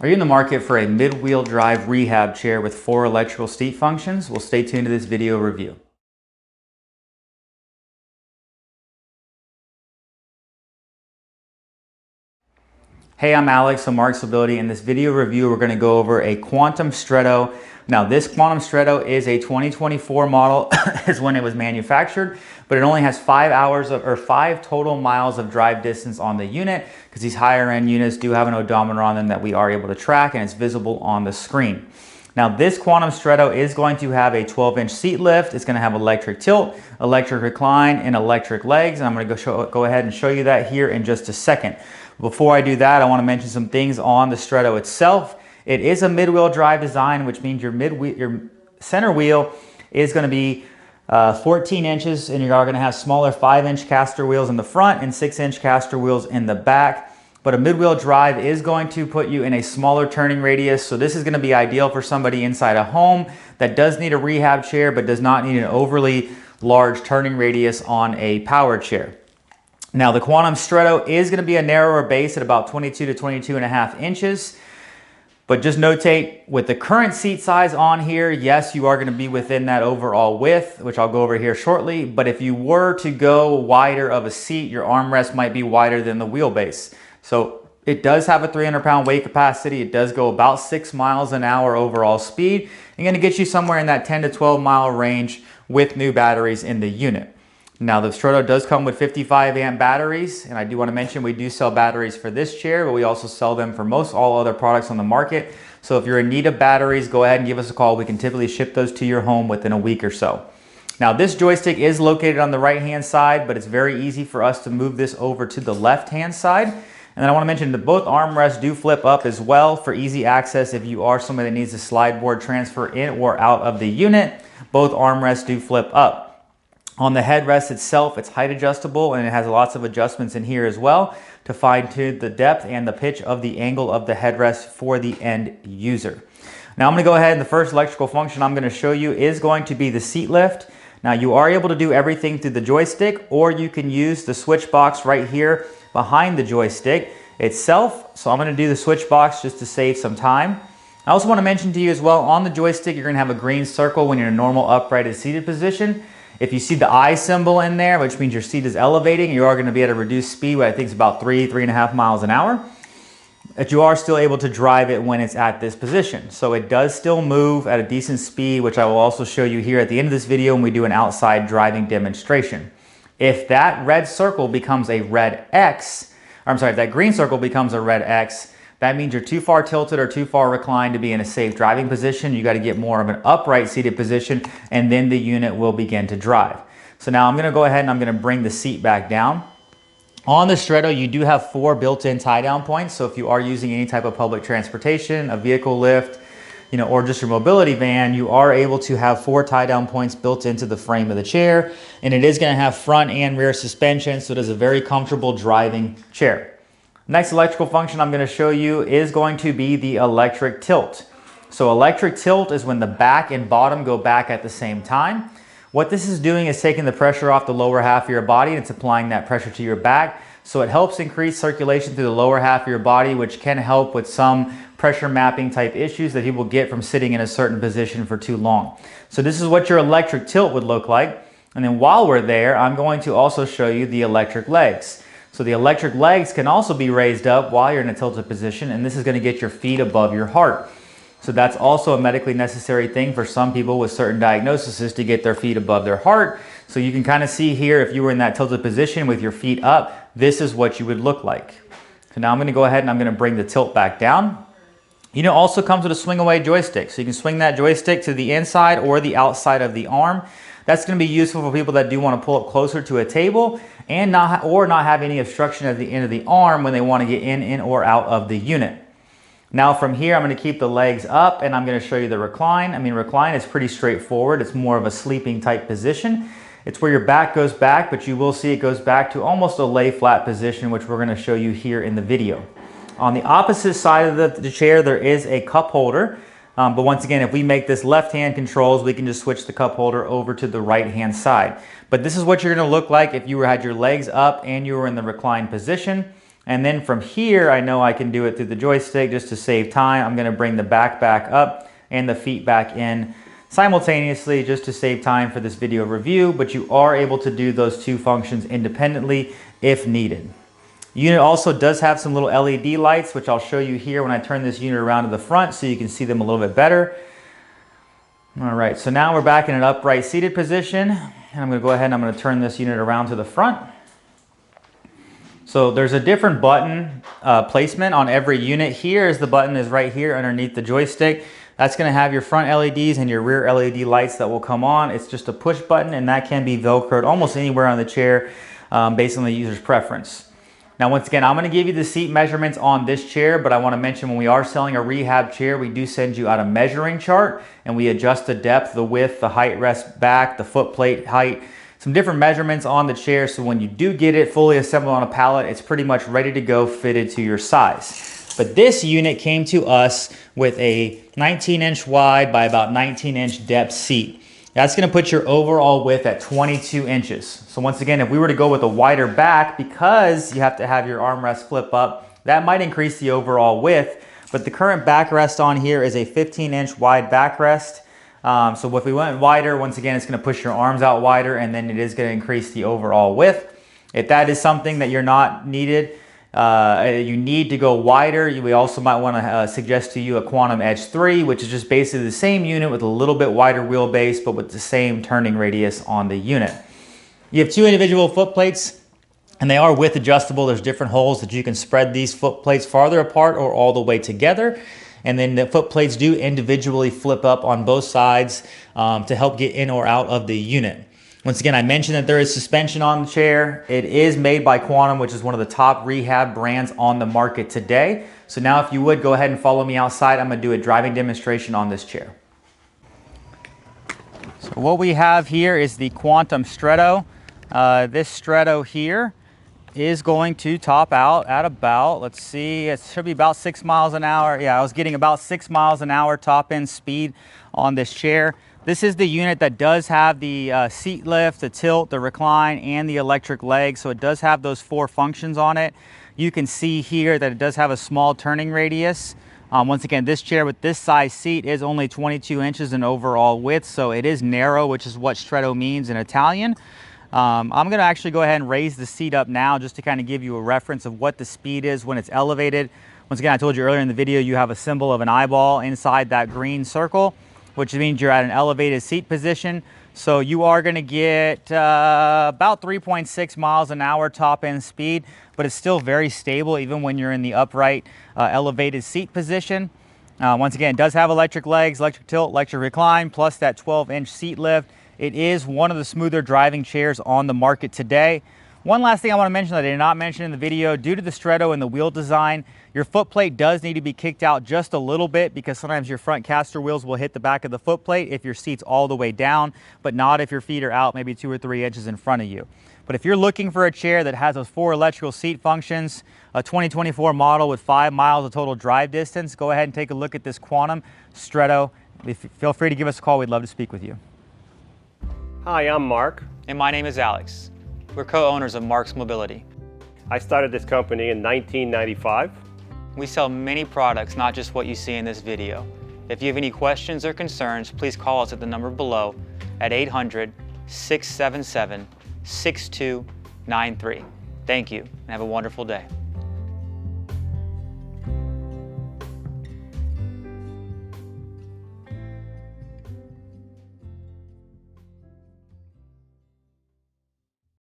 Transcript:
Are you in the market for a mid-wheel drive rehab chair with 4 electrical seat functions? Well, stay tuned to this video review. Hey, I'm Alex from Marcs Mobility. In this video review, we're going to go over a Quantum Stretto. Now, this Quantum Stretto is a 2024 model, is when it was manufactured, but it only has 5 total miles of drive distance on the unit, because these higher end units do have an odometer on them that we are able to track, and it's visible on the screen. Now, this Quantum Stretto is going to have a 12-inch seat lift. It's going to have electric tilt, electric recline, and electric legs. And I'm going to go ahead and show you that here in just a second. Before I do that, I want to mention some things on the Stretto itself. It is a mid-wheel drive design, which means your center wheel is going to be 14 inches, and you are going to have smaller 5-inch caster wheels in the front and 6-inch caster wheels in the back. But a mid-wheel drive is going to put you in a smaller turning radius, so this is going to be ideal for somebody inside a home that does need a rehab chair but does not need an overly large turning radius on a power chair. Now, the Quantum Stretto is going to be a narrower base at about 22 to 22.5 inches. But just notate, with the current seat size on here, yes, you are going to be within that overall width, which I'll go over here shortly. But if you were to go wider of a seat, your armrest might be wider than the wheelbase. So it does have a 300-pound weight capacity. It does go about 6 miles an hour overall speed. And going to get you somewhere in that 10 to 12 mile range with new batteries in the unit. Now, the Stretto does come with 55 amp batteries, and I do want to mention we do sell batteries for this chair, but we also sell them for most all other products on the market. So if you're in need of batteries, go ahead and give us a call. We can typically ship those to your home within a week or so. Now, this joystick is located on the right-hand side, but it's very easy for us to move this over to the left-hand side. And then I want to mention that both armrests do flip up as well for easy access if you are somebody that needs a slide board transfer in or out of the unit. Both armrests do flip up. On the headrest itself, it's height adjustable, and it has lots of adjustments in here as well to fine-tune the depth and the pitch of the angle of the headrest for the end user. Now, I'm going to go ahead, and the first electrical function I'm going to show you is going to be the seat lift. Now, you are able to do everything through the joystick, or you can use the switch box right here behind the joystick itself. So I'm going to do the switch box just to save some time. I also want to mention to you as well, on the joystick, you're going to have a green circle when you're in a normal upright seated position. If you see the I symbol in there, which means your seat is elevating, you are going to be at a reduced speed, what I think is about 3.5 miles an hour. But you are still able to drive it when it's at this position. So it does still move at a decent speed, which I will also show you here at the end of this video when we do an outside driving demonstration. If that red circle becomes a red X, or I'm sorry, if that green circle becomes a red X, that means you're too far tilted or too far reclined to be in a safe driving position. You got to get more of an upright seated position, and then the unit will begin to drive. So now I'm going to go ahead and I'm going to bring the seat back down. On the Stretto, you do have 4 built-in tie-down points. So if you are using any type of public transportation, a vehicle lift, or just your mobility van, you are able to have 4 tie-down points built into the frame of the chair. And it is going to have front and rear suspension, so it is a very comfortable driving chair. Next electrical function I'm going to show you is going to be the electric tilt. So electric tilt is when the back and bottom go back at the same time. What this is doing is taking the pressure off the lower half of your body, and it's applying that pressure to your back. So it helps increase circulation through the lower half of your body, which can help with some pressure mapping type issues that people get from sitting in a certain position for too long. So this is what your electric tilt would look like. And then while we're there, I'm going to also show you the electric legs. So the electric legs can also be raised up while you're in a tilted position, and this is going to get your feet above your heart. So that's also a medically necessary thing for some people with certain diagnoses, to get their feet above their heart. So you can kind of see here, if you were in that tilted position with your feet up, this is what you would look like. So now I'm going to go ahead and I'm going to bring the tilt back down. It also comes with a swing away joystick. So you can swing that joystick to the inside or the outside of the arm. That's going to be useful for people that do want to pull up closer to a table and not have any obstruction at the end of the arm when they want to get in or out of the unit. Now from here, I'm going to keep the legs up, and I'm going to show you the recline. Recline is pretty straightforward. It's more of a sleeping type position. It's where your back goes back, but you will see it goes back to almost a lay flat position, which we're going to show you here in the video. On the opposite side of the chair, there is a cup holder. But once again, if we make this left-hand controls, we can just switch the cup holder over to the right-hand side. But this is what you're going to look like if you had your legs up and you were in the reclined position. And then from here, I know I can do it through the joystick just to save time. I'm gonna bring the back up and the feet back in simultaneously just to save time for this video review, but you are able to do those two functions independently if needed. The unit also does have some little LED lights, which I'll show you here when I turn this unit around to the front so you can see them a little bit better. All right, so now we're back in an upright seated position, and I'm gonna go ahead and I'm gonna turn this unit around to the front. So there's a different button placement on every unit. Here is the button is right here underneath the joystick. That's gonna have your front LEDs and your rear LED lights that will come on. It's just a push button, and that can be Velcroed almost anywhere on the chair based on the user's preference. Now, once again, I'm gonna give you the seat measurements on this chair, but I wanna mention when we are selling a rehab chair, we do send you out a measuring chart, and we adjust the depth, the width, the height rest back, the foot plate height, some different measurements on the chair, so when you do get it fully assembled on a pallet, it's pretty much ready to go, fitted to your size. But this unit came to us with a 19-inch wide by about 19-inch depth seat. That's gonna put your overall width at 22 inches. So once again, if we were to go with a wider back, because you have to have your armrest flip up, that might increase the overall width, but the current backrest on here is a 15-inch wide backrest. So if we went wider, once again, it's gonna push your arms out wider, and then it is gonna increase the overall width. If that is something that you're not needed, you need to go wider, we also might want to suggest to you a Quantum Edge 3, which is just basically the same unit with a little bit wider wheelbase, but with the same turning radius on the unit. You have two individual foot plates, and they are width adjustable. There's different holes that you can spread these foot plates farther apart or all the way together. And then the foot plates do individually flip up on both sides to help get in or out of the unit. Once again, I mentioned that there is suspension on the chair. It is made by Quantum, which is one of the top rehab brands on the market today. So now if you would, go ahead and follow me outside. I'm gonna do a driving demonstration on this chair. So what we have here is the Quantum Stretto. This Stretto here is going to top out at about, let's see, it should be about 6 miles an hour. Yeah, I was getting about 6 miles an hour top end speed on this chair. This is the unit that does have the seat lift, the tilt, the recline, and the electric leg. So it does have those 4 functions on it. You can see here that it does have a small turning radius. Once again, this chair with this size seat is only 22 inches in overall width. So it is narrow, which is what Stretto means in Italian. I'm gonna actually go ahead and raise the seat up now just to kind of give you a reference of what the speed is when it's elevated. Once again, I told you earlier in the video, you have a symbol of an eyeball inside that green circle, which means you're at an elevated seat position. So you are gonna get about 3.6 miles an hour top end speed, but it's still very stable even when you're in the upright elevated seat position. Once again, it does have electric legs, electric tilt, electric recline, plus that 12-inch seat lift. It is one of the smoother driving chairs on the market today. One last thing I want to mention that I did not mention in the video, due to the Stretto and the wheel design, your foot plate does need to be kicked out just a little bit because sometimes your front caster wheels will hit the back of the foot plate if your seat's all the way down, but not if your feet are out maybe 2 or 3 inches in front of you. But if you're looking for a chair that has those 4 electrical seat functions, a 2024 model with 5 miles of total drive distance, go ahead and take a look at this Quantum Stretto. Feel free to give us a call. We'd love to speak with you. Hi, I'm Marc. And my name is Alex. We're co-owners of Marcs Mobility. I started this company in 1995. We sell many products, not just what you see in this video. If you have any questions or concerns, please call us at the number below at 800-677-6293. Thank you, and have a wonderful day.